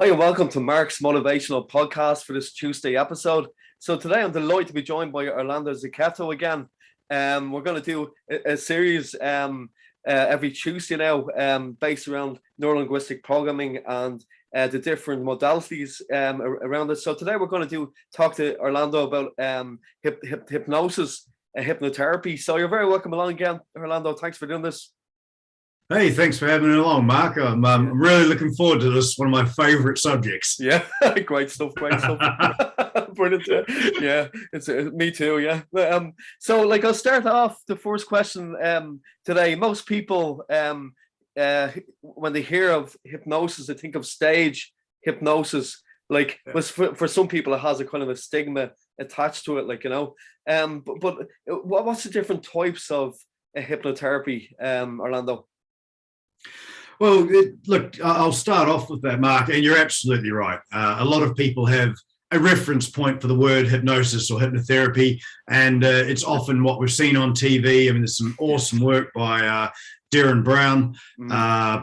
Hi, and welcome to Mark's Motivational Podcast for this Tuesday episode. So today I'm delighted to be joined by Orlando Zucchetto again. We're going to do a series every Tuesday now based around neurolinguistic programming and the different modalities around it. So today we're going to talk to Orlando about hypnosis, hypnotherapy. So you're very welcome along again, Orlando. Thanks for doing this. Hey, thanks for having me along, Mark. I'm really looking forward to this. One of my favorite subjects. Yeah, great stuff. Brilliant. Yeah, it's me too. Yeah. So, I'll start off the first question today. Most people, when they hear of hypnosis, they think of stage hypnosis. For some people, it has a kind of a stigma attached to it. But what's the different types of hypnotherapy, Orlando? Well, look, I'll start off with that, Mark, and you're absolutely right. A lot of people have a reference point for the word hypnosis or hypnotherapy, and it's often what we've seen on TV. I mean, there's some awesome work by Darren Brown,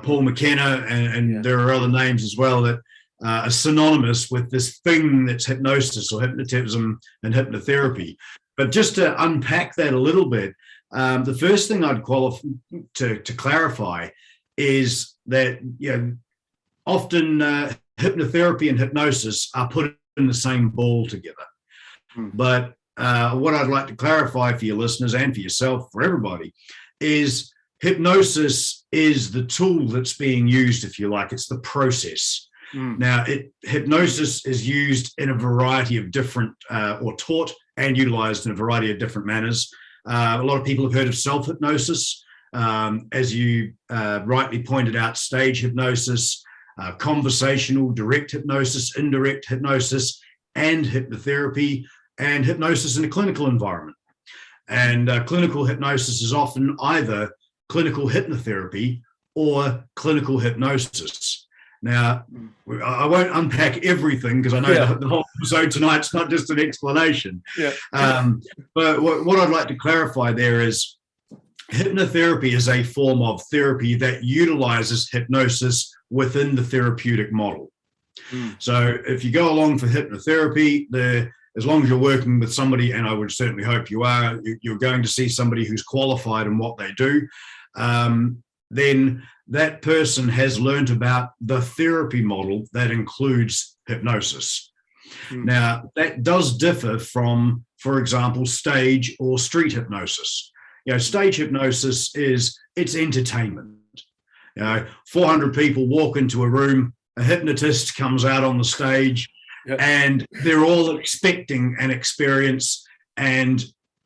Paul McKenna, and there are other names as well that are synonymous with this thing that's hypnosis or hypnotism and hypnotherapy. But just to unpack that a little bit, the first thing I'd to clarify is that often hypnotherapy and hypnosis are put in the same ball together. But what I'd like to clarify for your listeners and for yourself, for everybody, is hypnosis is the tool that's being used, if you like. It's the process. Now, hypnosis is used in a variety of different, or taught and utilized in a variety of different manners. A lot of people have heard of self-hypnosis. As you rightly pointed out, stage hypnosis, conversational, direct hypnosis, indirect hypnosis, and hypnotherapy, and hypnosis in a clinical environment. And clinical hypnosis is often either clinical hypnotherapy or clinical hypnosis. Now, I won't unpack everything because I know the whole episode tonight's not just an explanation. But what I'd like to clarify there is hypnotherapy is a form of therapy that utilizes hypnosis within the therapeutic model. So if you go along for hypnotherapy, as long as you're working with somebody, and I would certainly hope you are, you're going to see somebody who's qualified in what they do, then that person has learned about the therapy model that includes hypnosis. Now, that does differ from, for example, stage or street hypnosis. Stage hypnosis it's entertainment. 400 people walk into a room, a hypnotist comes out on the stage, and they're all expecting an experience, and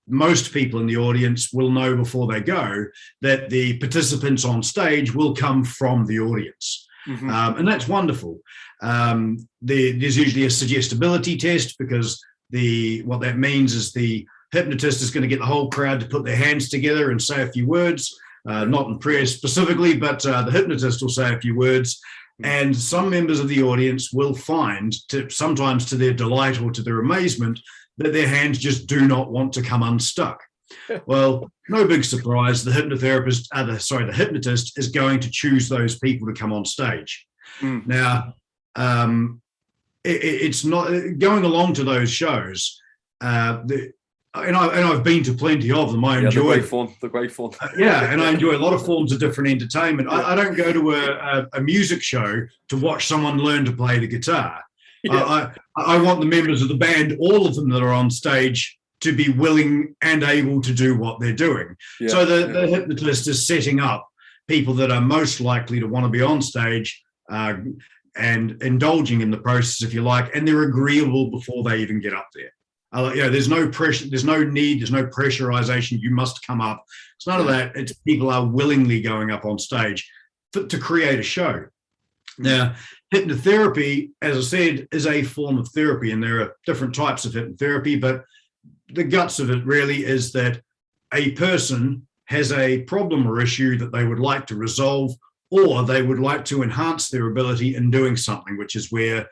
most people in the audience will know before they go that the participants on stage will come from the audience. And that's wonderful. There's usually a suggestibility test because what that means is the hypnotist is going to get the whole crowd to put their hands together and say a few words, not in prayer specifically, but the hypnotist will say a few words. And some members of the audience will find, sometimes to their delight or to their amazement, that their hands just do not want to come unstuck. Well, no big surprise. The hypnotist is going to choose those people to come on stage. Now, it's not going along to those shows. And I've been to plenty of them. I enjoy they're great fun. And I enjoy a lot of forms of different entertainment. I don't go to a music show to watch someone learn to play the guitar. I want the members of the band, all of them that are on stage, to be willing and able to do what they're doing. So the hypnotist is setting up people that are most likely to want to be on stage and indulging in the process, if you like, and they're agreeable before they even get up there. There's no pressure, there's no need, there's no pressurization. You must come up. It's none of that. It's people are willingly going up on stage to create a show. Now, hypnotherapy, as I said, is a form of therapy, and there are different types of hypnotherapy, but the guts of it really is that a person has a problem or issue that they would like to resolve, or they would like to enhance their ability in doing something, which is where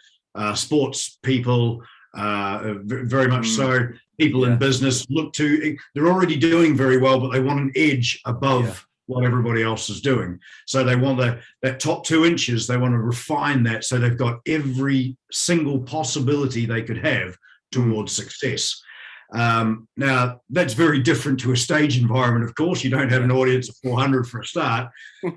sports people, very much so, people in business they're already doing very well, but they want an edge above what everybody else is doing. So they want that top 2 inches, they want to refine that so they've got every single possibility they could have towards success. Now, that's very different to a stage environment, of course. You don't have an audience of 400 for a start.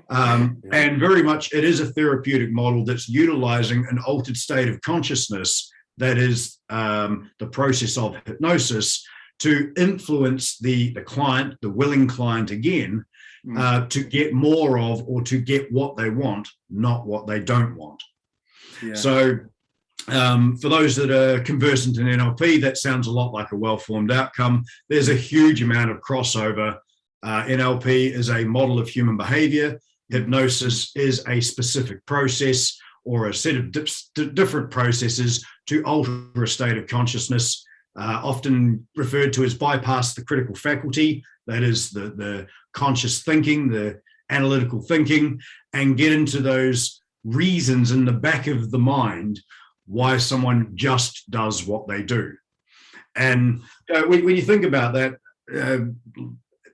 And very much it is a therapeutic model that's utilizing an altered state of consciousness, that is the process of hypnosis, to influence the client, the willing client again, to get more of, or to get what they want, not what they don't want. So for those that are conversant in NLP, that sounds a lot like a well-formed outcome. There's a huge amount of crossover. NLP is a model of human behavior. Hypnosis is a specific process or a set of different processes to alter a state of consciousness, often referred to as bypass the critical faculty, that is the conscious thinking, the analytical thinking, and get into those reasons in the back of the mind why someone just does what they do. And when you think about that,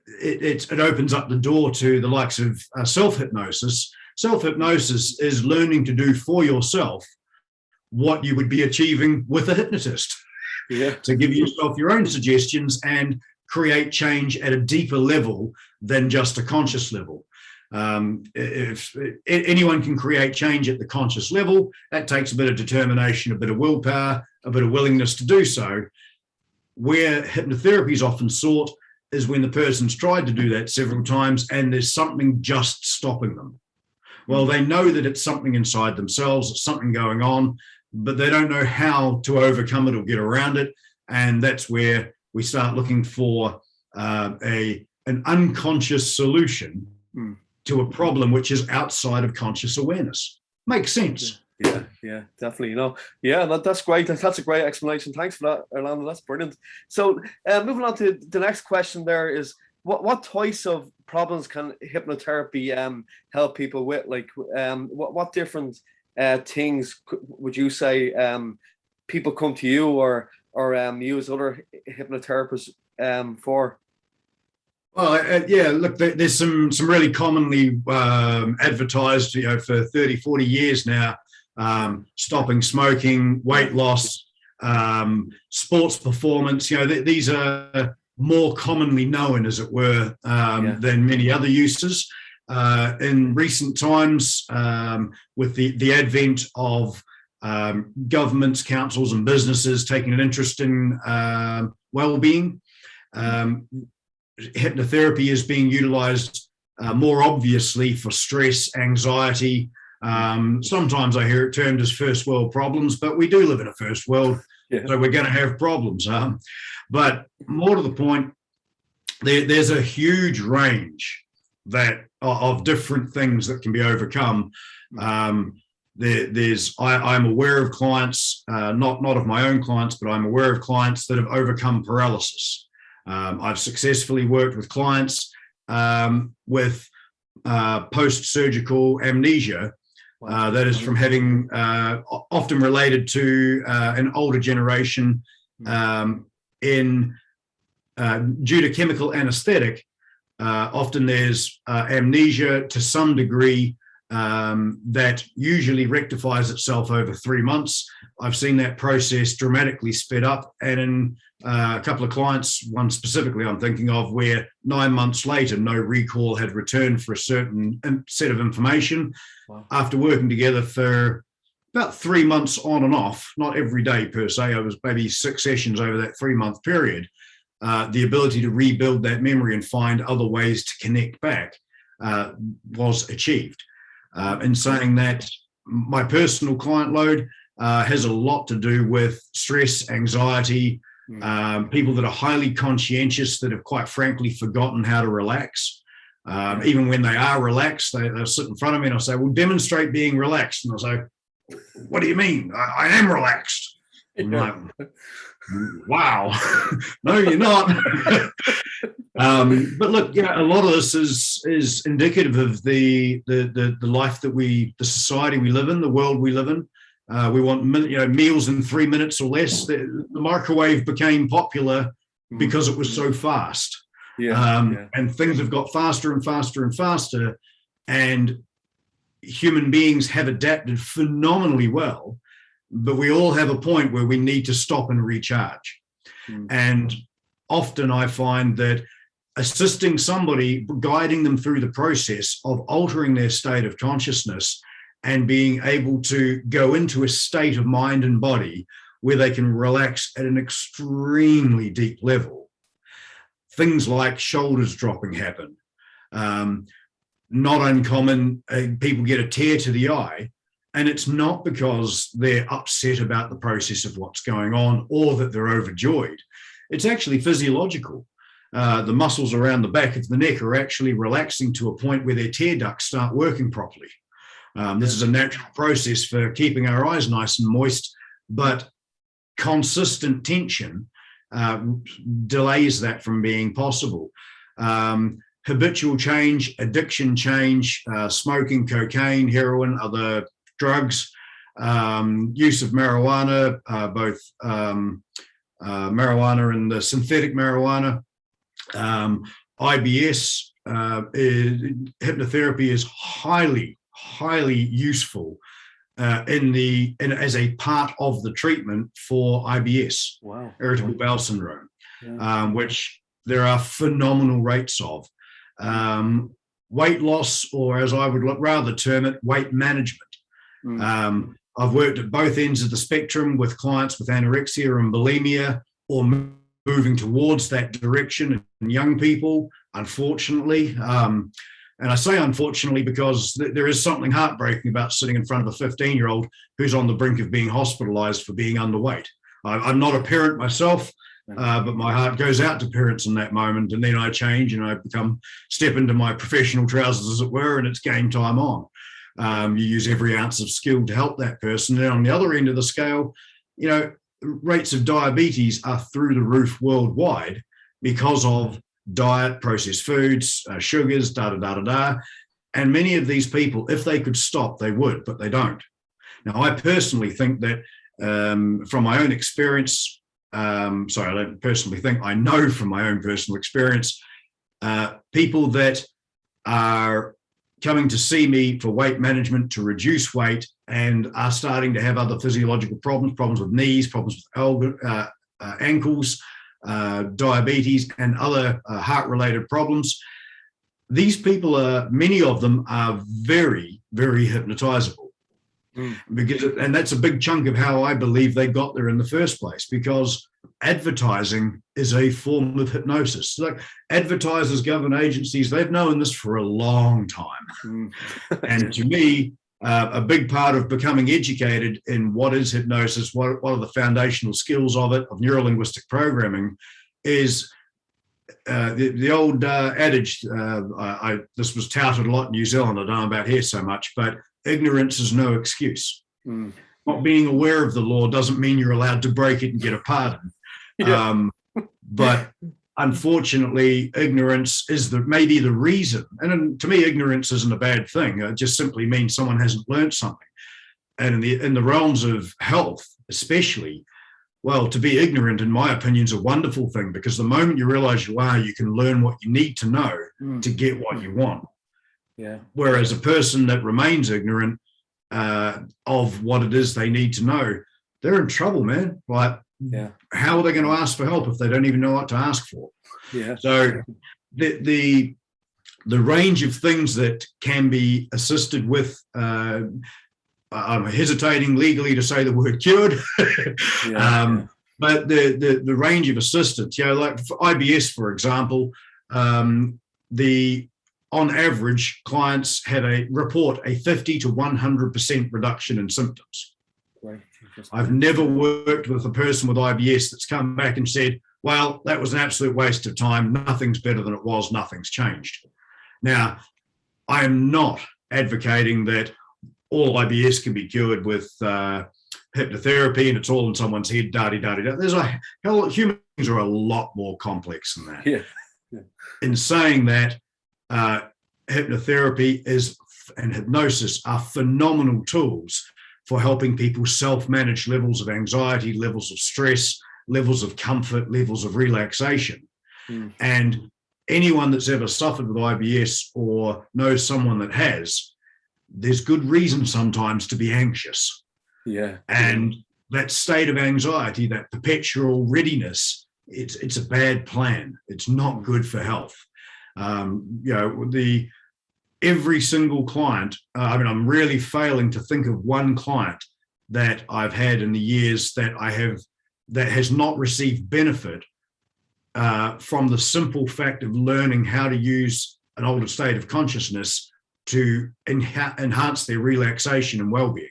it opens up the door to the likes of self-hypnosis. Self-hypnosis is learning to do for yourself what you would be achieving with a hypnotist. To give yourself your own suggestions and create change at a deeper level than just a conscious level. If anyone can create change at the conscious level, that takes a bit of determination, a bit of willpower, a bit of willingness to do so. Where hypnotherapy is often sought is when the person's tried to do that several times and there's something just stopping them. Well, they know that it's something inside themselves, it's something going on, but they don't know how to overcome it or get around it. And that's where we start looking for an unconscious solution to a problem which is outside of conscious awareness. Makes sense. Yeah, definitely. That's great. That's a great explanation. Thanks for that, Orlando. That's brilliant. So moving on to the next question there is, what types of problems can hypnotherapy help people with? Like what different things would you say people come to you or use other hypnotherapists for? Well, look, there's some really commonly advertised, for 30, 40 years now, stopping smoking, weight loss, sports performance. These are more commonly known, as it were, than many other uses. In recent times, with the advent of governments, councils and businesses taking an interest in well-being, hypnotherapy is being utilized more obviously for stress, anxiety. Sometimes I hear it termed as first world problems, but we do live in a first world, so we're going to have problems. But more to the point, there's a huge range of different things that can be overcome. I'm aware of clients, not of my own clients, but I'm aware of clients that have overcome paralysis. I've successfully worked with clients with post-surgical amnesia that is from having often related to an older generation due to chemical anesthetic. Often there's amnesia to some degree that usually rectifies itself over 3 months. I've seen that process dramatically sped up, and in a couple of clients, one specifically I'm thinking of, where 9 months later, no recall had returned for a certain set of information. Wow. After working together for about 3 months on and off, not every day per se, it was maybe 6 sessions over that 3-month period, the ability to rebuild that memory and find other ways to connect back was achieved. In saying that, my personal client load has a lot to do with stress, anxiety, people that are highly conscientious that have quite frankly forgotten how to relax. Even when they are relaxed, they'll sit in front of me and I'll say, well, demonstrate being relaxed. And I'll say, what do you mean? I am relaxed. I'm like, wow. No, you're not. But look, a lot of this is indicative of the life that the society we live in, the world we live in. We want meals in 3 minutes or less. The microwave became popular because it was so fast. And things have got faster and faster and faster, and human beings have adapted phenomenally well, but we all have a point where we need to stop and recharge. And often I find that assisting somebody, guiding them through the process of altering their state of consciousness and being able to go into a state of mind and body where they can relax at an extremely deep level. Things like shoulders dropping happen. Not uncommon, people get a tear to the eye, and it's not because they're upset about the process of what's going on or that they're overjoyed. It's actually physiological. The muscles around the back of the neck are actually relaxing to a point where their tear ducts start working properly. This is a natural process for keeping our eyes nice and moist, but consistent tension delays that from being possible. Habitual change, addiction change, smoking, cocaine, heroin, other drugs, use of marijuana, both marijuana and the synthetic marijuana, IBS, hypnotherapy is highly useful as a part of the treatment for IBS, irritable bowel syndrome, which there are phenomenal rates of. Weight loss, or as I would rather term it, weight management. I've worked at both ends of the spectrum with clients with anorexia and bulimia, or moving towards that direction in young people, unfortunately. And I say unfortunately because there is something heartbreaking about sitting in front of a 15-year-old who's on the brink of being hospitalized for being underweight. I'm not a parent myself, but my heart goes out to parents in that moment, and then I change and I step into my professional trousers, as it were, and it's game time on. You use every ounce of skill to help that person. And on the other end of the scale, rates of diabetes are through the roof worldwide because of diet, processed foods, sugars, and many of these people, if they could stop, they would, but they don't. Now, I personally think that from my own experience, I don't personally think, I know from my own personal experience, people that are coming to see me for weight management to reduce weight and are starting to have other physiological problems with knees, problems with ankles, diabetes, and other heart-related problems. These people many of them are very, very hypnotizable. And that's a big chunk of how I believe they got there in the first place, because advertising is a form of hypnosis. Like advertisers, government agencies, they've known this for a long time. And to me, a big part of becoming educated in what is hypnosis, what are the foundational skills of it, of neurolinguistic programming, is the old adage, this was touted a lot in New Zealand, I don't know about here so much, but ignorance is no excuse. Not being aware of the law doesn't mean you're allowed to break it and get a pardon. But unfortunately, ignorance is maybe the reason. And to me, ignorance isn't a bad thing. It just simply means someone hasn't learned something. And in the realms of health, especially, well, to be ignorant, in my opinion, is a wonderful thing, because the moment you realize you can learn what you need to know to get what you want. Whereas a person that remains ignorant of what it is they need to know, they're in trouble, man. Like, how are they going to ask for help if they don't even know what to ask for? So the range of things that can be assisted with, I'm hesitating legally to say the word cured, but the range of assistance, like for IBS, for example, on average, clients report a 50 to 100% reduction in symptoms. I've never worked with a person with IBS that's come back and said, well, that was an absolute waste of time. Nothing's better than it was. Nothing's changed. Now, I am not advocating that all IBS can be cured with hypnotherapy and it's all in someone's head, There's humans are a lot more complex than that. In saying that, hypnotherapy and hypnosis are phenomenal tools for helping people self-manage levels of anxiety, levels of stress, levels of comfort, levels of relaxation. And anyone that's ever suffered with IBS or knows someone that has, there's good reason sometimes to be anxious. Yeah. And that state of anxiety, that perpetual readiness, it's a bad plan. It's not good for health. Every single client, I'm really failing to think of one client that I've had in the years that has not received benefit from the simple fact of learning how to use an altered state of consciousness to enhance their relaxation and well-being.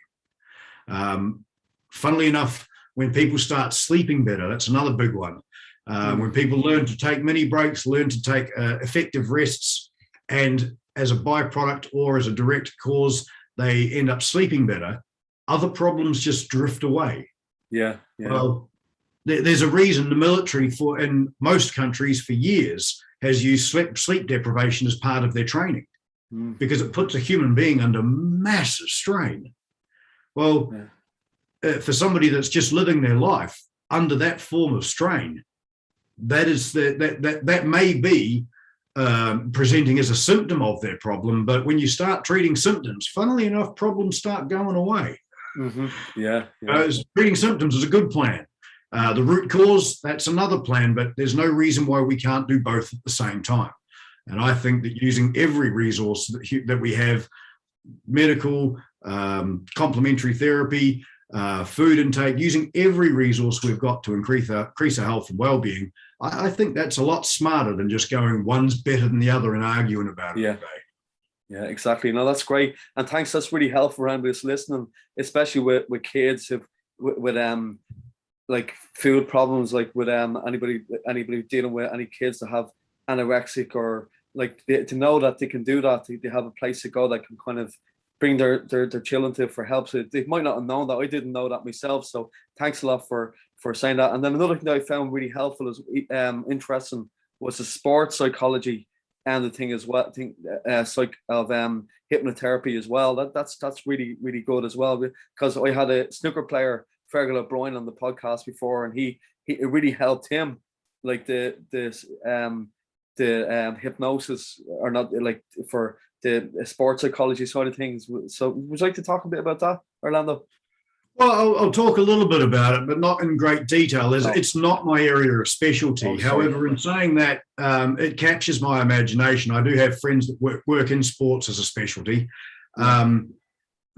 Funnily enough, when people start sleeping better, that's another big one. When people learn to take mini breaks, learn to take effective rests, and as a byproduct or as a direct cause, they end up sleeping better, other problems just drift away. Yeah. Well, there's a reason the military in most countries for years has used sleep deprivation as part of their training, because it puts a human being under massive strain. Well, for somebody that's just living their life under that form of strain, that may be presenting as a symptom of their problem. But when you start treating symptoms, funnily enough, problems start going away. Treating symptoms is a good plan. The root cause, that's another plan, but there's no reason why we can't do both at the same time. And I think that using every resource that we have, medical, complementary therapy, food intake, using every resource we've got to increase our health and well-being, I think that's a lot smarter than just going one's better than the other and arguing about it all day. Yeah, exactly. No, that's great. And thanks, that's really helpful around this listening, especially with kids with like food problems, like with anybody dealing with any kids that have anorexic, or like to know that they can do that, they have a place to go that can kind of bring their children to for help. So they might not have known that. I didn't know that myself. So thanks a lot for saying that. And then another thing that I found really helpful is interesting was the sports psychology and the thing as well. Hypnotherapy as well. That's really, really good as well, because I had a snooker player, Fergal O'Brien, on the podcast before, and it really helped him, like the hypnosis, or not, like for the sports psychology side of things. So would you like to talk a bit about that, Orlando? Well, I'll talk a little bit about it, but not in great detail. It's not my area of specialty. However, in saying that, it captures my imagination. I do have friends that work in sports as a specialty.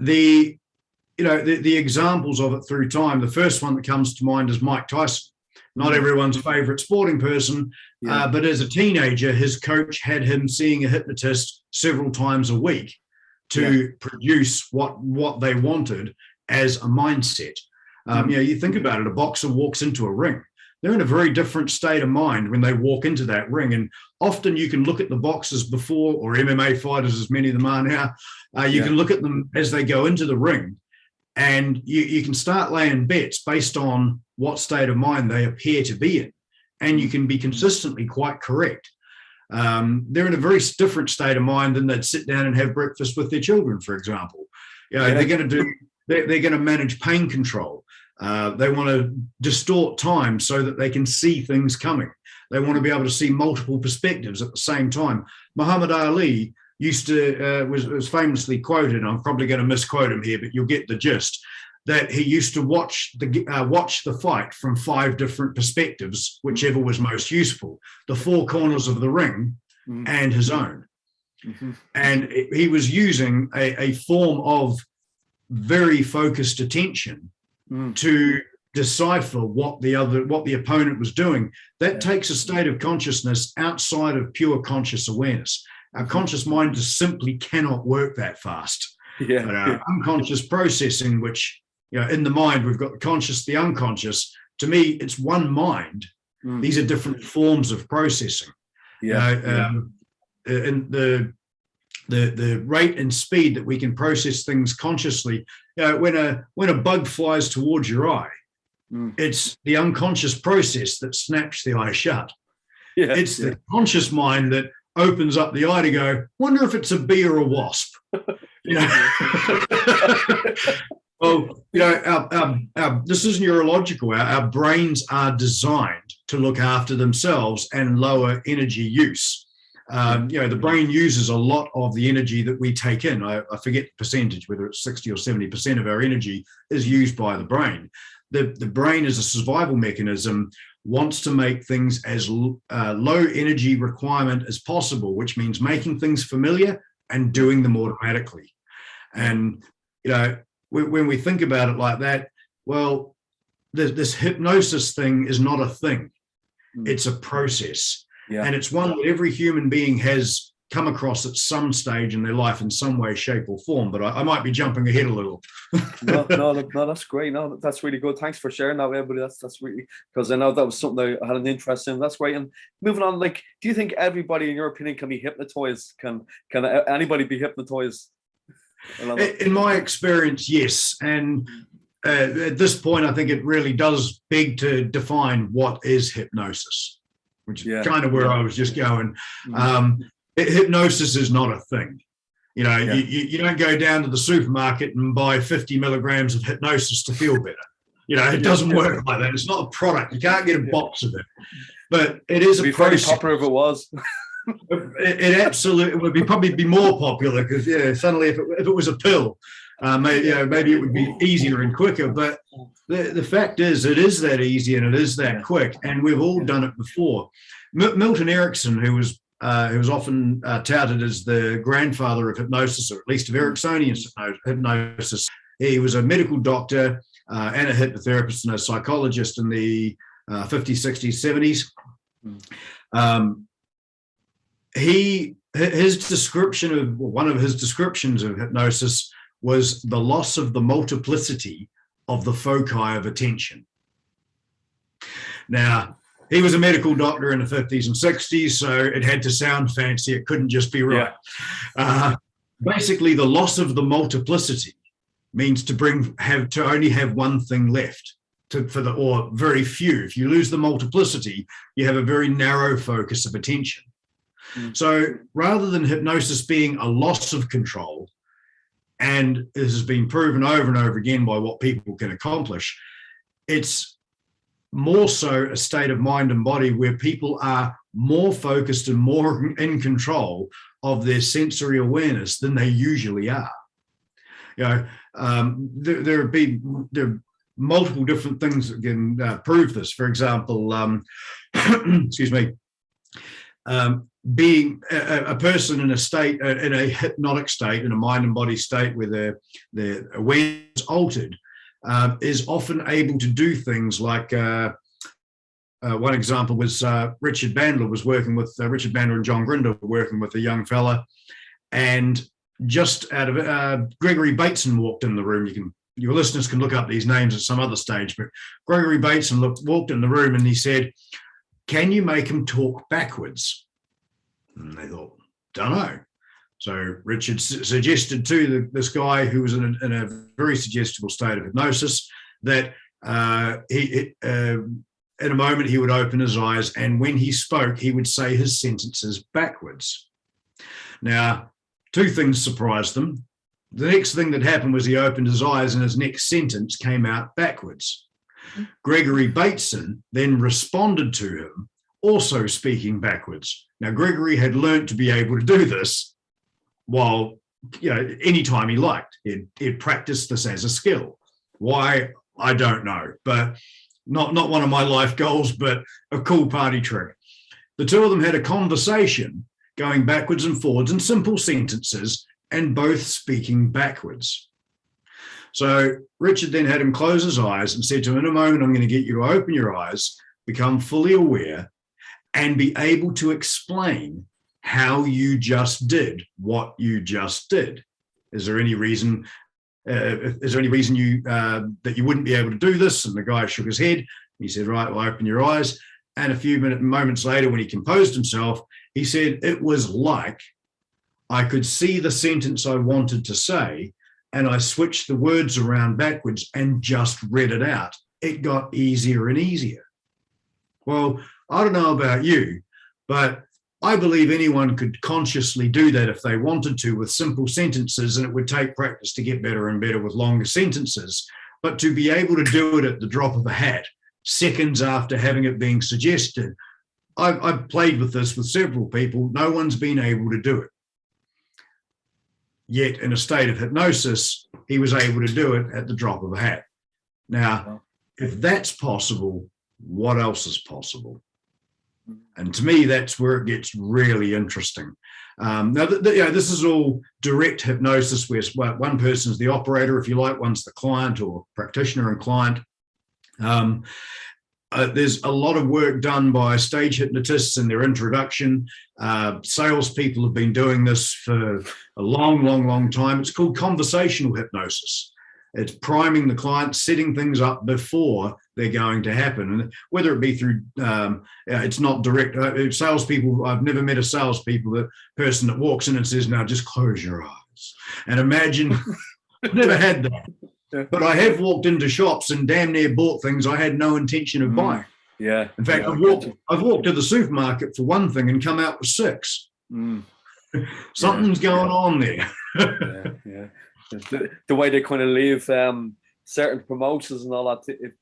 The examples of it through time, the first one that comes to mind is Mike Tyson. Not everyone's favorite sporting person, but as a teenager, his coach had him seeing a hypnotist several times a week to produce what they wanted as a mindset. You think about it, a boxer walks into a ring. They're in a very different state of mind when they walk into that ring. And often you can look at the boxers before, or MMA fighters, as many of them are now, you can look at them as they go into the ring, and you can start laying bets based on what state of mind they appear to be in. And you can be consistently quite correct. They're in a very different state of mind than they'd sit down and have breakfast with their children, for example. They're going to manage pain control. They want to distort time so that they can see things coming. They want to be able to see multiple perspectives at the same time. Muhammad Ali used to was famously quoted, and I'm probably going to misquote him here, but you'll get the gist, that he used to watch the fight from 5 different perspectives, whichever was most useful: the 4 corners of the ring and his own. And he was using a form of very focused attention to decipher what the opponent was doing. That takes a state of consciousness outside of pure conscious awareness. Our conscious mind just simply cannot work that fast. But our unconscious processing, which, in the mind, we've got the conscious, the unconscious. To me, it's one mind. These are different forms of processing. And the rate and speed that we can process things consciously, when a bug flies towards your eye, it's the unconscious process that snaps the eye shut. It's the conscious mind that opens up the eye to go, wonder if it's a bee or a wasp. Well, this is neurological. Our brains are designed to look after themselves and lower energy use. The brain uses a lot of the energy that we take in. I forget the percentage, whether it's 60 or 70% of our energy is used by the brain. The brain, as a survival mechanism, wants to make things as low energy requirement as possible, which means making things familiar and doing them automatically. And, when we think about it like that, well, this hypnosis thing is not a thing. It's a process. Yeah. And it's one that every human being has come across at some stage in their life in some way, shape or form. But I might be jumping ahead a little. No, that's great. No, that's really good. Thanks for sharing that with everybody. That's really, because I know that was something that I had an interest in. That's great. And moving on, do you think everybody, in your opinion, can be hypnotized? Can anybody be hypnotized? In my experience, yes. And at this point, I think it really does beg to define what is hypnosis, which is kind of where I was just going. Hypnosis is not a thing. You don't go down to the supermarket and buy 50 milligrams of hypnosis to feel better. It doesn't work like that. It's not a product. You can't get a box of it. But it is a process. It'd be very popular if it was. It absolutely would probably be more popular because suddenly if it was a pill, maybe it would be easier and quicker. But the fact is, it is that easy and it is that quick, and we've all done it before. Milton Erickson, who was often touted as the grandfather of hypnosis, or at least of Ericksonian hypnosis, he was a medical doctor and a hypnotherapist and a psychologist in the 50s, 60s, 70s. One of his descriptions of hypnosis was the loss of the multiplicity of the foci of attention. Now, he was a medical doctor in the 50s and 60s, so it had to sound fancy. It couldn't just be right. Yeah. Basically, the loss of the multiplicity means to only have one thing left, or very few. If you lose the multiplicity, you have a very narrow focus of attention. So rather than hypnosis being a loss of control, and this has been proven over and over again by what people can accomplish, it's more so a state of mind and body where people are more focused and more in control of their sensory awareness than they usually are. There are multiple different things that can prove this. For example, excuse me, being a person in a state, in a hypnotic state, in a mind and body state where their awareness is altered, is often able to do things like, one example was Richard Bandler and John Grinder were working with a young fella, and just out of Gregory Bateson walked in the room. Your listeners can look up these names at some other stage, but Gregory Bateson walked in the room and he said, "Can you make him talk backwards?" And they thought, "Don't know." So Richard suggested to this guy who was in a very suggestible state of hypnosis that in a moment he would open his eyes, and when he spoke, he would say his sentences backwards. Now, two things surprised them. The next thing that happened was he opened his eyes and his next sentence came out backwards. Gregory Bateson then responded to him, also speaking backwards. Now, Gregory had learned to be able to do this while, anytime he liked. He'd practiced this as a skill. Why, I don't know, but not one of my life goals, but a cool party trick. The two of them had a conversation going backwards and forwards in simple sentences and both speaking backwards. So Richard then had him close his eyes and said to him, "In a moment, I'm going to get you to open your eyes, become fully aware, and be able to explain how you just did what you just did. Is there any reason that you wouldn't be able to do this?" And the guy shook his head. He said, "Right, well, open your eyes." And a few moments later, when he composed himself, he said, "It was like I could see the sentence I wanted to say, and I switched the words around backwards and just read it out. It got easier and easier." Well, I don't know about you, but I believe anyone could consciously do that if they wanted to with simple sentences, and it would take practice to get better and better with longer sentences. But to be able to do it at the drop of a hat, seconds after having it being suggested, I've played with this with several people. No one's been able to do it. Yet in a state of hypnosis, he was able to do it at the drop of a hat. Now, if that's possible, what else is possible? And to me, that's where it gets really interesting. Now, this is all direct hypnosis, where one person's the operator, if you like, one's the client or practitioner and client. There's a lot of work done by stage hypnotists in their introduction. Salespeople have been doing this for a long, long, long time. It's called conversational hypnosis. It's priming the client, setting things up before they're going to happen. And whether it be through, it's not direct. Salespeople, I've never met a person that walks in and says, now just close your eyes and imagine. I've never had that. But I have walked into shops and damn near bought things I had no intention of buying. Yeah. In fact, I've walked to the supermarket for one thing and come out with 6. Something's going on there. Yeah. The way they kind of leave certain promotions and all that, to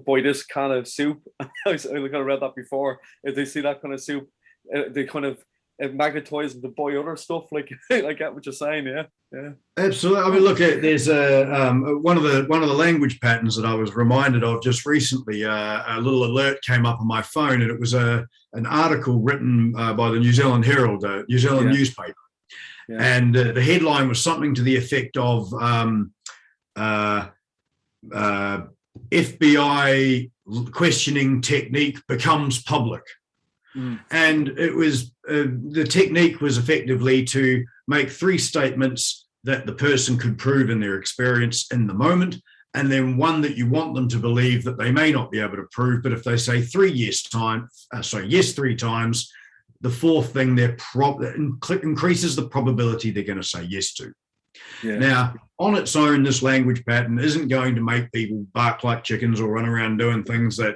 buy this kind of soup. I kind of read that before. If they see that kind of soup, they kind of magnetize them to buy other stuff. Like I get what you're saying. Yeah. Absolutely. I mean, look, there's one of the language patterns that I was reminded of just recently. A little alert came up on my phone, and it was an article written by the New Zealand Herald, New Zealand newspaper. Yeah. And the headline was something to the effect of FBI questioning technique becomes public. And it was the technique was effectively to make 3 statements that the person could prove in their experience in the moment, and then one that you want them to believe that they may not be able to prove. But if they say yes 3 times, the 4th thing increases the probability they're going to say yes to. Yeah. Now, on its own, this language pattern isn't going to make people bark like chickens or run around doing things that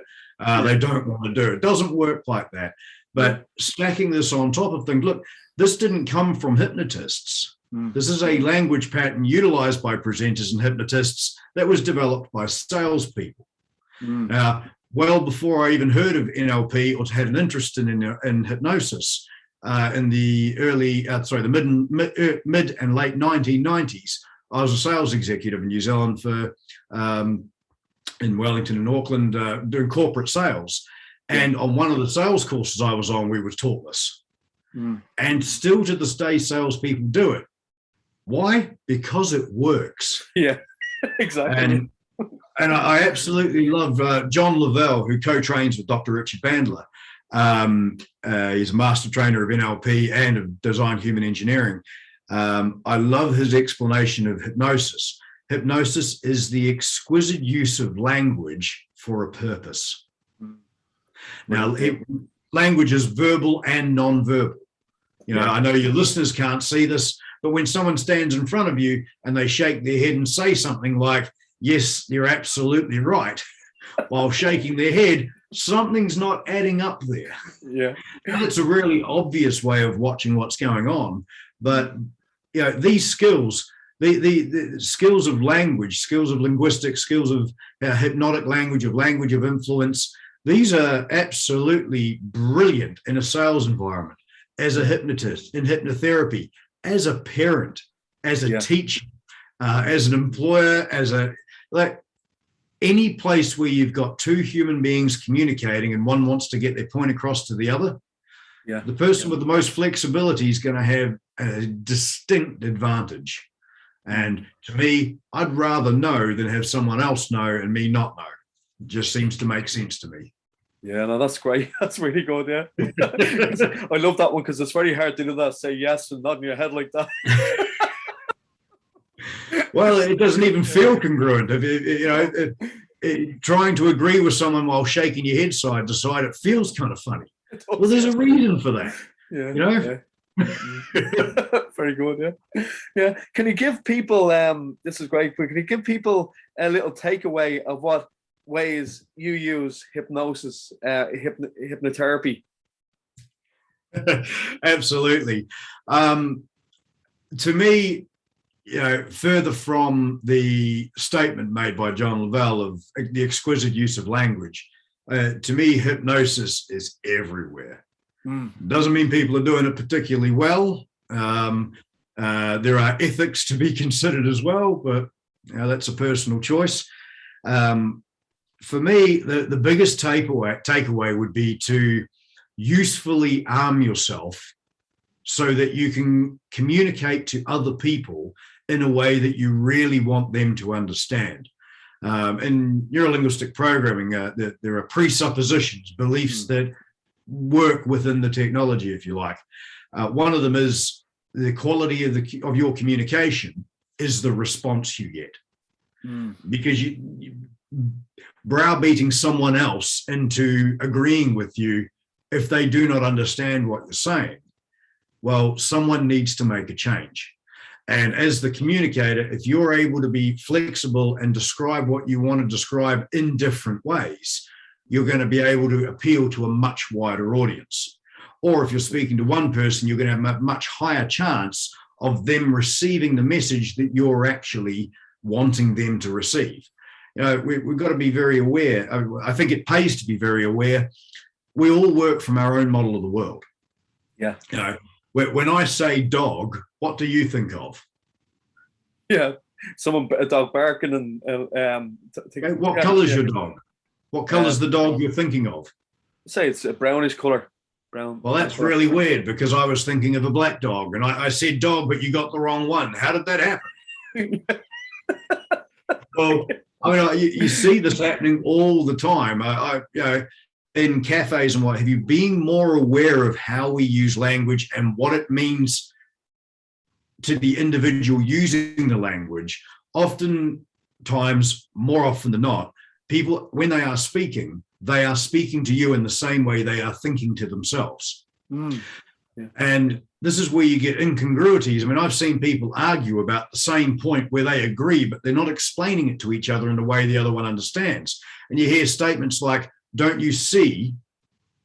they don't want to do. It doesn't work like that. But stacking this on top of things, look, this didn't come from hypnotists. This is a language pattern utilized by presenters and hypnotists that was developed by salespeople. Now, well before I even heard of NLP or had an interest in hypnosis, in the mid and late 1990s, I was a sales executive in New Zealand in Wellington and Auckland, doing corporate sales. And on one of the sales courses I was on, we were taught this. And still to this day, salespeople do it. Why? Because it works. Yeah, exactly. And I absolutely love John Lavelle, who co-trains with Dr. Richard Bandler. He's a master trainer of NLP and of design human engineering. I love his explanation of hypnosis. Hypnosis is the exquisite use of language for a purpose. Now, language is verbal and non-verbal. I know your listeners can't see this, but when someone stands in front of you and they shake their head and say something like, yes, you're absolutely right, while shaking their head, something's not adding up there. Yeah. And it's a really obvious way of watching what's going on. But these skills, the skills of language, skills of linguistics, skills of hypnotic language of influence, these are absolutely brilliant in a sales environment, as a hypnotist, in hypnotherapy, as a parent, as a teacher, as an employer, any place where you've got 2 human beings communicating and one wants to get their point across to the other, the person with the most flexibility is going to have a distinct advantage. And to me, I'd rather know than have someone else know and me not know. It just seems to make sense to me. Yeah, no, that's great. That's really good. Yeah, I love that one because it's very hard to do that. Say yes and nod in your head like that. Well, it doesn't even feel congruent. Trying to agree with someone while shaking your head side to side, it feels kind of funny. Well, there's a reason for that. Yeah. Very good. Yeah. Can you give people? This is great. But can you give people a little takeaway of what ways you use hypnosis, hypnotherapy? Absolutely. To me, further from the statement made by John Lavelle of the exquisite use of language, To me, hypnosis is everywhere. Mm. Doesn't mean people are doing it particularly well. There are ethics to be considered as well, but that's a personal choice. For me, the biggest takeaway would be to usefully arm yourself so that you can communicate to other people in a way that you really want them to understand. In neurolinguistic programming, there are presuppositions, beliefs that work within the technology, if you like. One of them is the quality of your communication is the response you get. Because you browbeating someone else into agreeing with you if they do not understand what you're saying, well, someone needs to make a change. And as the communicator, if you're able to be flexible and describe what you want to describe in different ways, you're going to be able to appeal to a much wider audience. Or if you're speaking to one person, you're going to have a much higher chance of them receiving the message that you're actually wanting them to receive. We've got to be very aware. I think it pays to be very aware. We all work from our own model of the world. Yeah. When I say dog, what do you think of? Yeah, a dog barking and. What colour is your dog? What colour is the dog you're thinking of? Say it's a brownish colour. Brown. Well, that's really weird because I was thinking of a black dog, and I said dog, but you got the wrong one. How did that happen? Well, you see this happening all the time. In cafes and what have you, being more aware of how we use language and what it means to the individual using the language. Oftentimes, more often than not, people, when they are speaking to you in the same way they are thinking to themselves. Yeah. And this is where you get incongruities. I mean, I've seen people argue about the same point where they agree, but they're not explaining it to each other in a way the other one understands. And you hear statements like, don't you see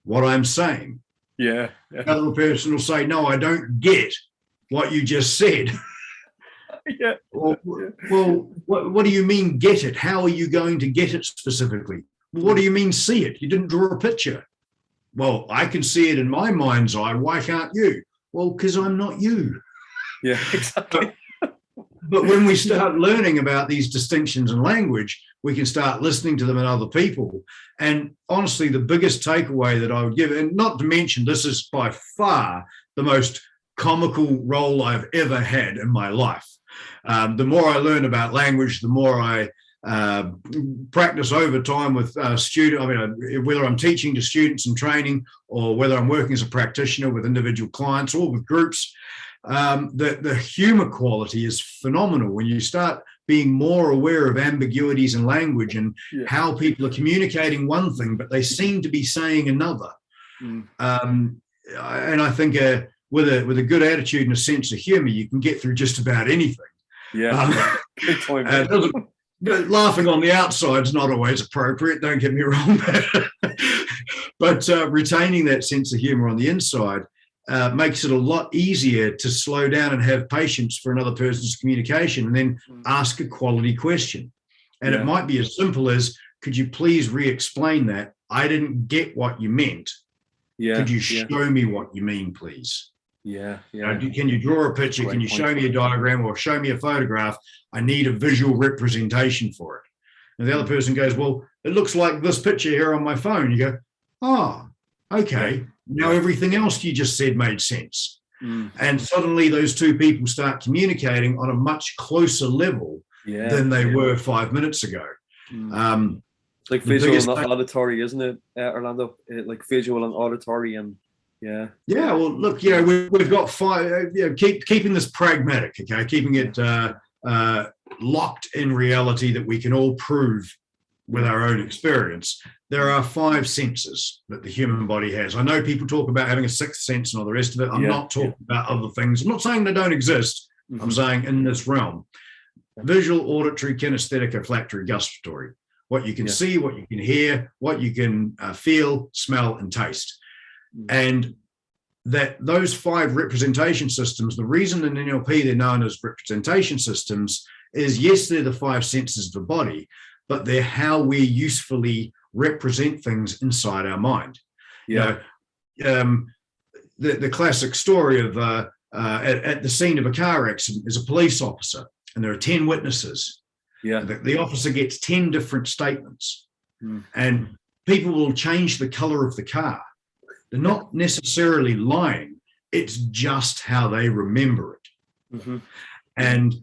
what I'm saying? Yeah. Another person will say, no, I don't get what you just said. Yeah. Well, what do you mean get it? How are you going to get it specifically? What do you mean see it? You didn't draw a picture. Well, I can see it in my mind's eye. Why can't you? Well, because I'm not you. Yeah, exactly. But when we start learning about these distinctions in language, we can start listening to them in other people. And honestly, the biggest takeaway that I would give, and not to mention, this is by far the most comical role I've ever had in my life. The more I learn about language, the more I practice over time with students. I mean, whether I'm teaching to students and training, or whether I'm working as a practitioner with individual clients or with groups, the humor quality is phenomenal when you start being more aware of ambiguities in language and how people are communicating one thing, but they seem to be saying another. And I think with a good attitude and a sense of humor, you can get through just about anything. Yeah. Laughing on the outside is not always appropriate, don't get me wrong. But retaining that sense of humor on the inside makes it a lot easier to slow down and have patience for another person's communication and then ask a quality question. And it might be as simple as, could you please re-explain that? I didn't get what you meant. Could you show me what you mean, please? Can you draw a picture? Can you show me a diagram or show me a photograph? I need a visual representation for it. And the other person goes, well, it looks like this picture here on my phone. You go, oh, okay. Now everything else you just said made sense. And suddenly those two people start communicating on a much closer level than they were 5 minutes ago. Like visual and auditory, isn't it, Orlando? Like visual and auditory and well, look, we've got five. Keeping this pragmatic, okay, keeping it locked in reality that we can all prove with our own experience. There are 5 senses that the human body has. I know people talk about having a 6th sense and all the rest of it. I'm not talking about other things. I'm not saying they don't exist. I'm saying in this realm: visual, auditory, kinesthetic, olfactory, gustatory. What you can see, what you can hear, what you can feel, smell, and taste. And that those 5 representation systems, the reason in NLP they're known as representation systems is, yes, they're the 5 senses of the body, but they're how we're usefully represent things inside our mind. Yeah. The classic story of at the scene of a car accident is a police officer, and there are 10 witnesses. Yeah. The officer gets 10 different statements, Mm. and people will change the color of the car. They're not necessarily lying. It's just how they remember it. Mm-hmm. And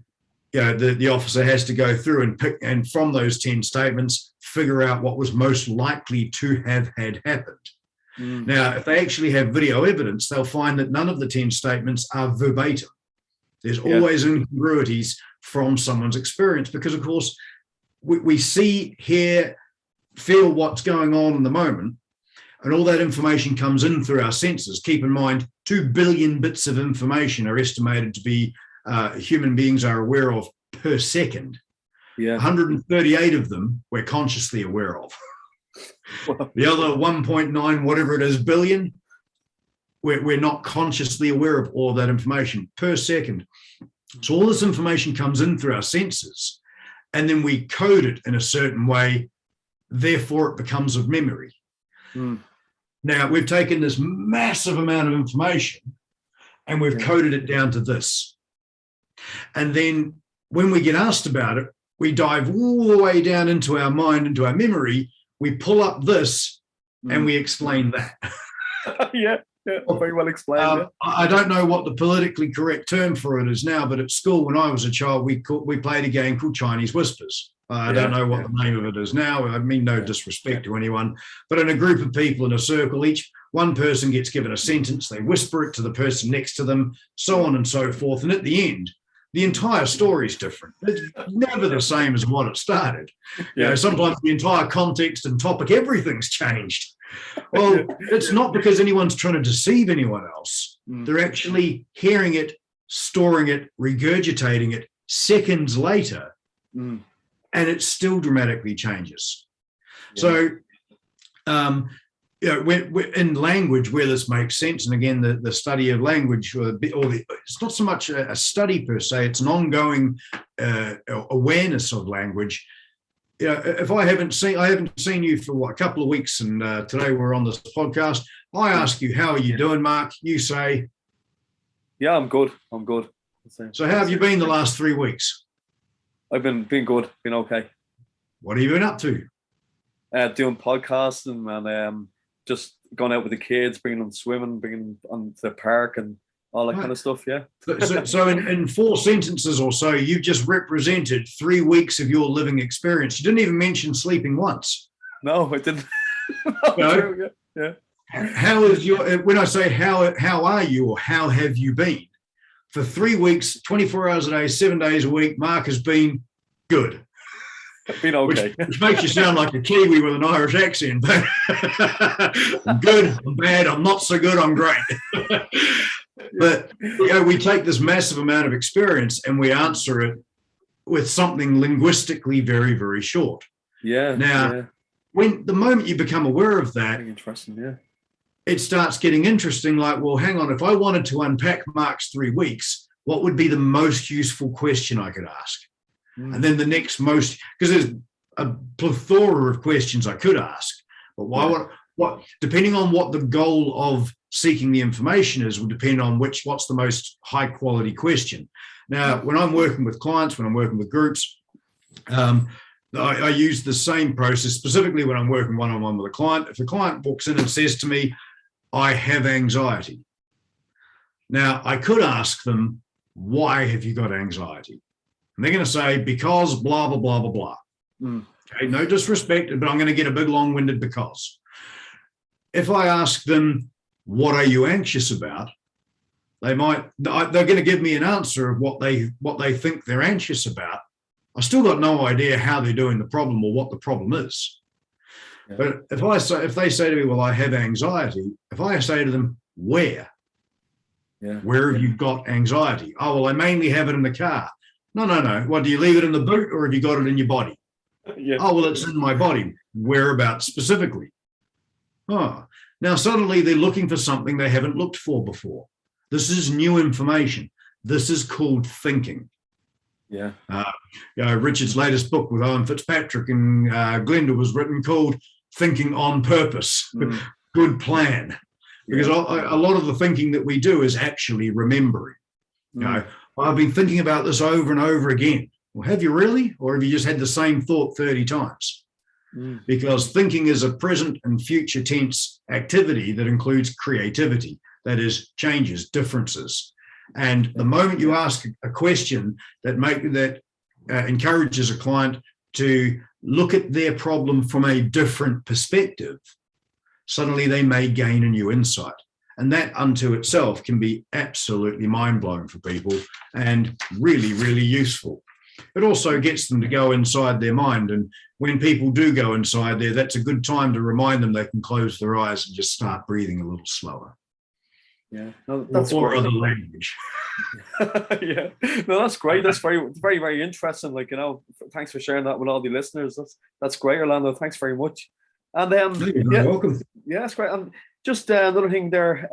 the officer has to go through and pick, and from those 10 statements, figure out what was most likely to have had happened. Mm. Now, if they actually have video evidence, they'll find that none of the 10 statements are verbatim. There's always incongruities from someone's experience because, of course, we see, hear, feel what's going on in the moment, and all that information comes in through our senses. Keep in mind, 2 billion bits of information are estimated to be human beings are aware of per second. 138 of them we're consciously aware of. The other 1.9 whatever it is billion, we're not consciously aware of all of that information per second. So all this information comes in through our senses, and then we code it in a certain way, therefore it becomes of memory. Mm. Now, we've taken this massive amount of information and we've coded it down to this. And then when we get asked about it, we dive all the way down into our mind, into our memory, we pull up this and we explain that. Yeah, very well explained. I don't know what the politically correct term for it is now, but at school when I was a child, we played a game called Chinese Whispers. I don't know what the name of it is now. I mean no disrespect to anyone, but in a group of people in a circle, one person gets given a sentence, they whisper it to the person next to them, so on and so forth. And at the end, the entire story is different. It's never the same as what it started. Sometimes the entire context and topic, everything's changed. Well, it's not because anyone's trying to deceive anyone else. They're actually hearing it, storing it, regurgitating it seconds later, and it still dramatically changes. So, in language where this makes sense, and again, the study of language, it's not so much a study per se, it's an ongoing awareness of language. If I haven't seen you for a couple of weeks, and today we're on this podcast, I ask you, how are you doing, Mark? You say, yeah, I'm good. So how have you been the last 3 weeks? I've been good, been okay. What have you been up to? Doing podcasting and just going out with the kids, bringing them swimming, bringing them to the park and all that kind of stuff, yeah. So in 4 sentences or so, you've just represented 3 weeks of your living experience. You didn't even mention sleeping once. No, I didn't. No? Yeah. How is when I say how are you or how have you been? For 3 weeks, 24 hours a day, 7 days a week, Mark has been good. Been okay. Which makes you sound like a Kiwi with an Irish accent. But I'm good, I'm bad, I'm not so good, I'm great. But we take this massive amount of experience and we answer it with something linguistically very, very short. When the moment you become aware of that, interesting, it starts getting interesting. Like, well, hang on, if I wanted to unpack Mark's 3 weeks, what would be the most useful question I could ask? And then the next most, because there's a plethora of questions I could ask, but what depending on what the goal of seeking the information is, will depend on what's the most high quality question. Now, when I'm working with clients, when I'm working with groups, I use the same process, specifically when I'm working one-on-one with a client. If the client walks in and says to me, I have anxiety. Now, I could ask them, why have you got anxiety? And they're going to say, because blah, blah, blah, blah, blah. Okay, no disrespect, but I'm going to get a big long-winded because. If I ask them, what are you anxious about? They're going to give me an answer of what they think they're anxious about. I still got no idea how they're doing the problem or what the problem is. But if they say to me, well, I have anxiety, if I say to them, where? Where have you got anxiety? Oh, well, I mainly have it in the car. No. What, do you leave it in the boot or have you got it in your body? Oh, well, it's in my body. Whereabouts specifically? Oh, now suddenly they're looking for something they haven't looked for before. This is new information. This is called thinking. Richard's latest book with Owen Fitzpatrick and Glenda was written called thinking on purpose, good plan. Because a lot of the thinking that we do is actually remembering. You know, I've been thinking about this over and over again. Well, have you really? Or have you just had the same thought 30 times? Because thinking is a present and future tense activity that includes creativity, that is, changes, differences. And the moment you ask a question that encourages a client to look at their problem from a different perspective, suddenly they may gain a new insight. And that unto itself can be absolutely mind-blowing for people and really, really useful. It also gets them to go inside their mind. And when people do go inside there, that's a good time to remind them they can close their eyes and just start breathing a little slower. Yeah, no, that's or other language. Yeah, no, that's great. That's very, very, very interesting. Like, you know, thanks for sharing that with all the listeners. That's great, Orlando. Thanks very much. And You're welcome. Yeah, that's great. And just another thing there.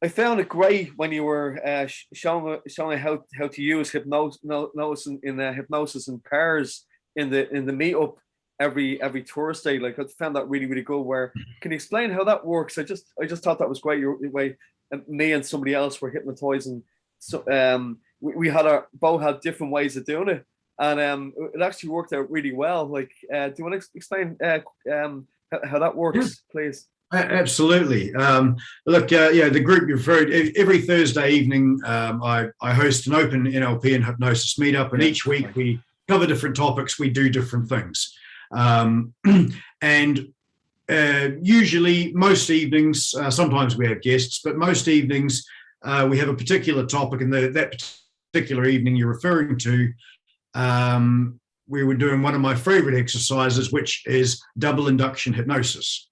I found it great when you were showing how to use hypnosis in hypnosis in pairs in the meetup every Thursday. Like, I found that really, really good. Where can you explain how that works? I just thought that was great. Your way, me and somebody else were hypnotizing. So we both had different ways of doing it, and it actually worked out really well. Like, do you want to explain how that works, please? Absolutely. Look, the group you referred, every Thursday evening, I host an open NLP and hypnosis meetup, and each week we cover different topics, we do different things. And usually most evenings, sometimes we have guests, but most evenings we have a particular topic, and that particular evening you're referring to, we were doing one of my favorite exercises, which is double induction hypnosis.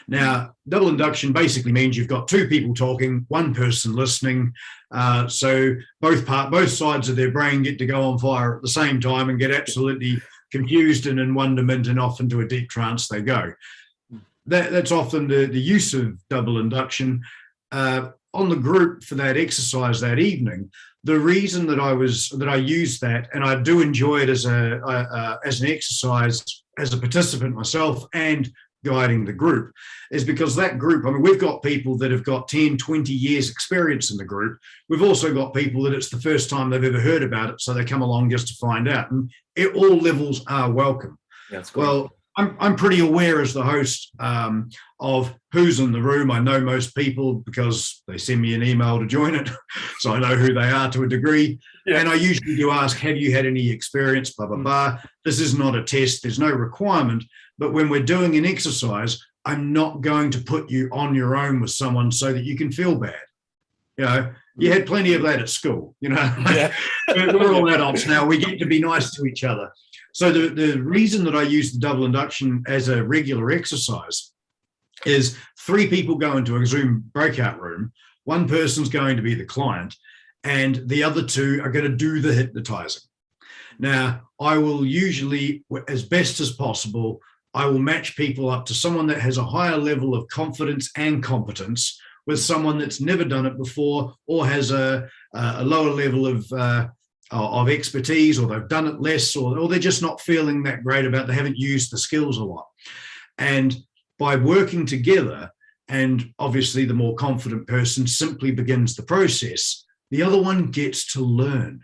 Now, double induction basically means you've got two people talking, one person listening. So both sides of their brain get to go on fire at the same time and get absolutely confused and in wonderment, and off into a deep trance they go. That's often the use of double induction. On the group for that exercise that evening, the reason that I used that, and I do enjoy it as an exercise as a participant myself and guiding the group, is because that group, I mean, we've got people that have got 10, 20 years experience in the group. We've also got people that it's the first time they've ever heard about it, so they come along just to find out. And all levels are welcome. That's cool. Well, I'm pretty aware as the host of who's in the room. I know most people because they send me an email to join it, so I know who they are to a degree. Yeah. And I usually do ask, have you had any experience, blah, blah, blah. This is not a test. There's no requirement. But when we're doing an exercise, I'm not going to put you on your own with someone so that you can feel bad. You know, you had plenty of that at school. You know, yeah. We're all adults now. We get to be nice to each other. So the reason that I use the double induction as a regular exercise is 3 people go into a Zoom breakout room. One person's going to be the client, and the other 2 are going to do the hypnotizing. Now, I will usually, as best as possible, I will match people up to someone that has a higher level of confidence and competence with someone that's never done it before or has a lower level of expertise, or they've done it less, or they're just not feeling that great about it. They haven't used the skills a lot. And by working together, and obviously the more confident person simply begins the process, the other one gets to learn.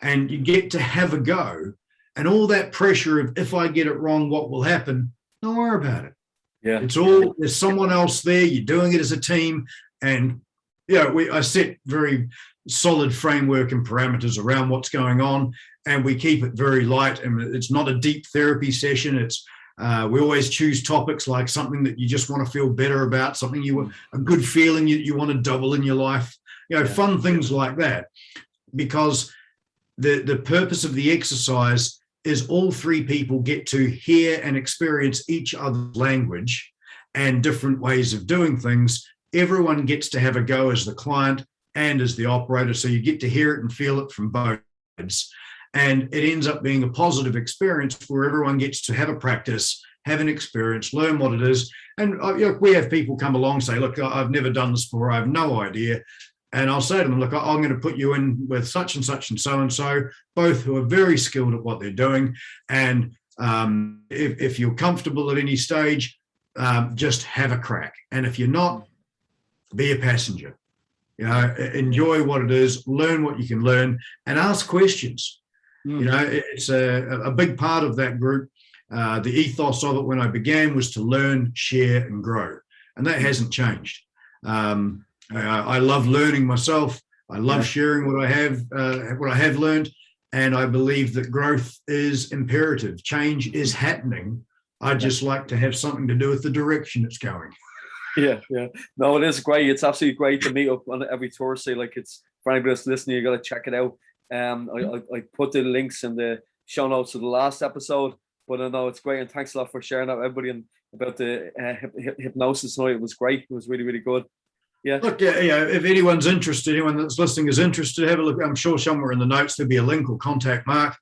And you get to have a go. And all that pressure of, if I get it wrong, what will happen? Don't worry about it. Yeah, it's all, there's someone else there. You're doing it as a team. And, you know, I set very solid framework and parameters around what's going on, and we keep it very light. And it's not a deep therapy session. It's we always choose topics like something that you just want to feel better about, something a good feeling you want to double in your life. You know, fun things like that. Because the purpose of the exercise is all 3 people get to hear and experience each other's language and different ways of doing things. Everyone gets to have a go as the client and as the operator, so you get to hear it and feel it from both sides. And it ends up being a positive experience where everyone gets to have a practice, have an experience, learn what it is. And you know, we have people come along and say, look, I've never done this before, I have no idea. And I'll say to them, look, I'm going to put you in with such and so, both who are very skilled at what they're doing. And If you're comfortable at any stage, just have a crack. And if you're not, be a passenger. Enjoy what it is, learn what you can learn, and ask questions. It's a big part of that group. The ethos of it when I began was to learn, share, and grow. And that hasn't changed. I love learning myself. I love sharing what I have learned. And I believe that growth is imperative. Change is happening. I just like to have something to do with the direction it's going. Yeah. No, it is great. It's absolutely great to meet up on every Thursday. Like, it's for anybody that's listening, you got to check it out. I put the links in the show notes of the last episode. But I know it's great, and thanks a lot for sharing that with everybody and about the hypnosis tonight. It was great. It was really, really good. Yeah. Look, if anyone's interested, anyone that's listening is interested, have a look. I'm sure somewhere in the notes there'll be a link or contact Mark.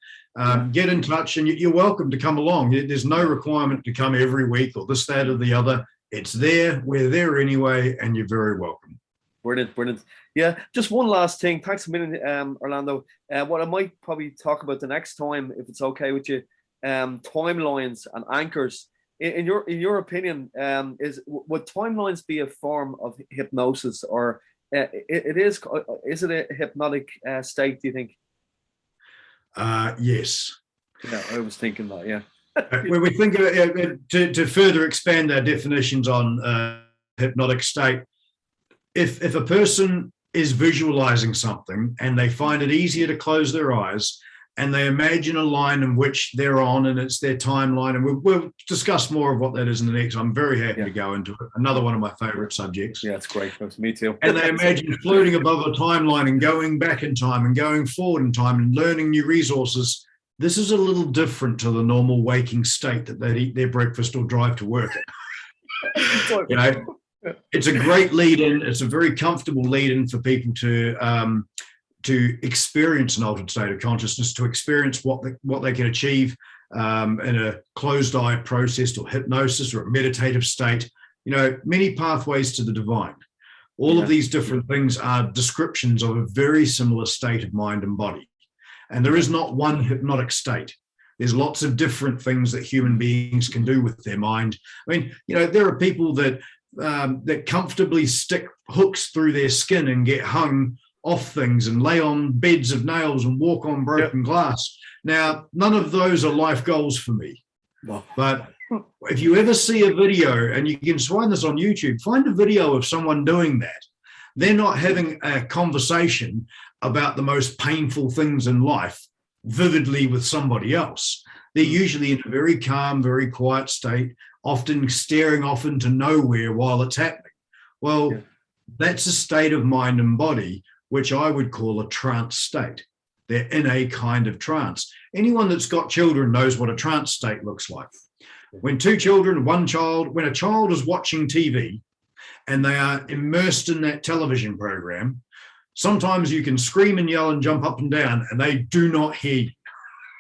Get in touch, and you're welcome to come along. There's no requirement to come every week or this, that, or the other. It's there. We're there anyway, and you're very welcome. Brilliant. Yeah, just one last thing. Thanks a million, Orlando. What I might probably talk about the next time, if it's okay with you, timelines and anchors. In your opinion, would timelines be a form of hypnosis, or is it a hypnotic state, do you think? Yes. Yeah, I was thinking that. Yeah. When we think of it, to further expand our definitions on hypnotic state, if a person is visualizing something and they find it easier to close their eyes, and they imagine a line in which they're on, and it's their timeline, and we'll discuss more of what that is in the next. I'm very happy to go into it. Another one of my favorite subjects. Yeah, it's great. Me too. And they imagine floating above a timeline and going back in time and going forward in time and learning new resources. This is a little different to the normal waking state that they eat their breakfast or drive to work in. It's a great lead-in. It's a very comfortable lead-in for people to experience an altered state of consciousness, to experience what they can achieve in a closed eye process or hypnosis or a meditative state. Many pathways to the divine. All of these different things are descriptions of a very similar state of mind and body. And there is not one hypnotic state. There's lots of different things that human beings can do with their mind. I mean, there are people that comfortably stick hooks through their skin and get hung off things and lay on beds of nails and walk on broken glass. Now, none of those are life goals for me. No. But if you ever see a video, and you can find this on YouTube, find a video of someone doing that. They're not having a conversation about the most painful things in life vividly with somebody else. They're usually in a very calm, very quiet state, often staring off into nowhere while it's happening. Well, that's a state of mind and body which I would call a trance state. They're in a kind of trance. Anyone that's got children knows what a trance state looks like. When a child is watching TV and they are immersed in that television program, sometimes you can scream and yell and jump up and down and they do not hear you.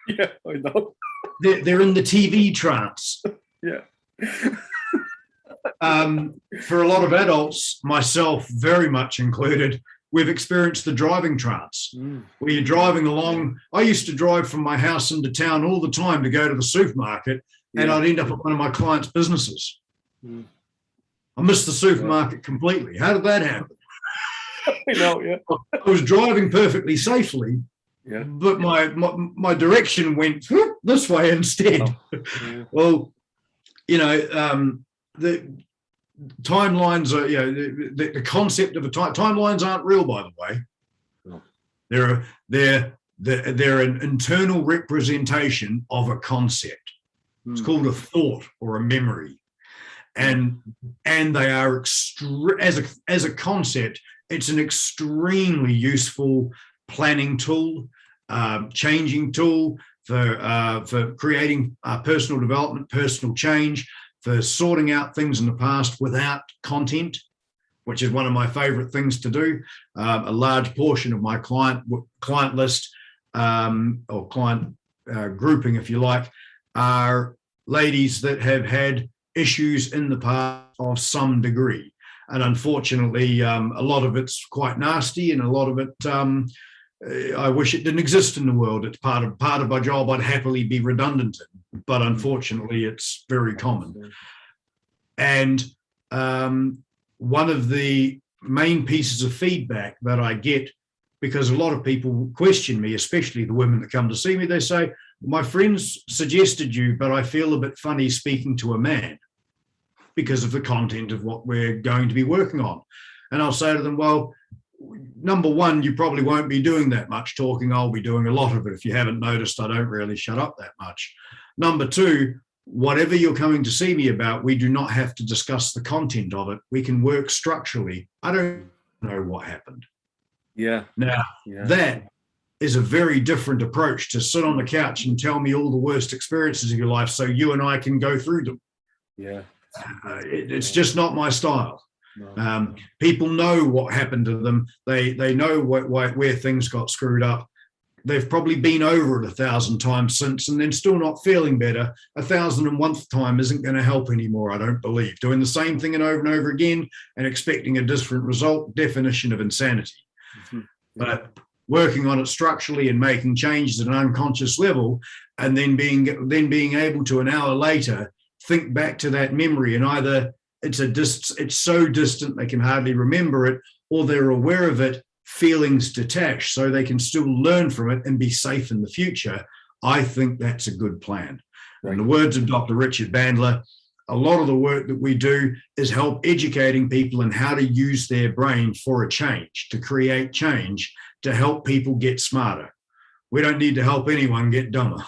Yeah, I know. They're in the TV trance. Yeah. For a lot of adults, myself very much included, we've experienced the driving trance, where you're driving along. I used to drive from my house into town all the time to go to the supermarket, and I'd end up at one of my clients' businesses. I missed the supermarket completely. How did that happen? I know, yeah. I was driving perfectly safely, but my direction went this way instead. Oh. Yeah. Well, the timelines are, the concept of timelines aren't real, by the way. No. They're an internal representation of a concept. It's called a thought or a memory, and they are as a concept. It's an extremely useful planning tool, changing tool for creating personal development, personal change, for sorting out things in the past without content, which is one of my favorite things to do. A large portion of my client list or client grouping, if you like, are ladies that have had issues in the past of some degree. And unfortunately, a lot of it's quite nasty, and a lot of it, I wish it didn't exist in the world. It's part of my job I'd happily be redundant in. but unfortunately, it's very common. And one of the main pieces of feedback that I get, because a lot of people question me, especially the women that come to see me, they say, my friends suggested you, but I feel a bit funny speaking to a man because of the content of what we're going to be working on. And I'll say to them, well, number one, you probably won't be doing that much talking. I'll be doing a lot of it. If you haven't noticed, I don't really shut up that much. Number two, whatever you're coming to see me about, we do not have to discuss the content of it. We can work structurally. I don't know what happened. Yeah. Now, that is a very different approach to sit on the couch and tell me all the worst experiences of your life so you and I can go through them. Yeah. It's just not my style. No. People know what happened to them. They know where things got screwed up. They've probably been over it 1,000 times since and then still not feeling better. 1,001th time isn't going to help anymore, I don't believe. Doing the same thing and over again and expecting a different result, definition of insanity. Mm-hmm. But working on it structurally and making changes at an unconscious level, and then being able to an hour later think back to that memory, and either it's so distant they can hardly remember it, or they're aware of it, feelings detached, so they can still learn from it and be safe in the future. I think that's a good plan. Right. In the words of Dr. Richard Bandler, a lot of the work that we do is help educating people in how to use their brain for a change, to create change, to help people get smarter. We don't need to help anyone get dumber.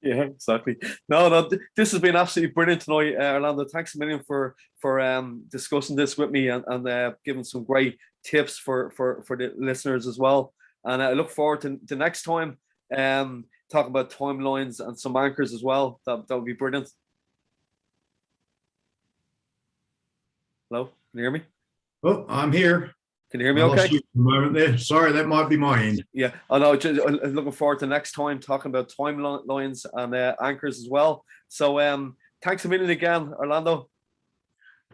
Yeah, exactly. No, this has been absolutely brilliant tonight, Orlando. Thanks a million for discussing this with me and giving some great tips for the listeners as well. And I look forward to the next time talking about timelines and some anchors as well. That would be brilliant. Hello, can you hear me? Oh, I'm here. Can you hear me okay? A moment there. Sorry, that might be my end. Yeah, I know. I'm looking forward to next time talking about timelines and anchors as well. So thanks a million again, Orlando.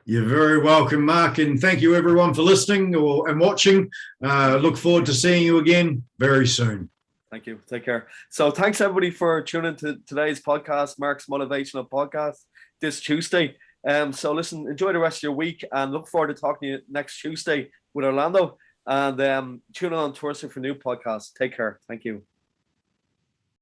You're very welcome, Mark, and thank you everyone for listening and watching. Look forward to seeing you again very soon. Thank you. Take care. So thanks everybody for tuning to today's podcast, Mark's Motivational Podcast, this Tuesday. So listen, enjoy the rest of your week and look forward to talking to you next Tuesday with Orlando, and tune in on Thursday for new podcasts. Take care. Thank you.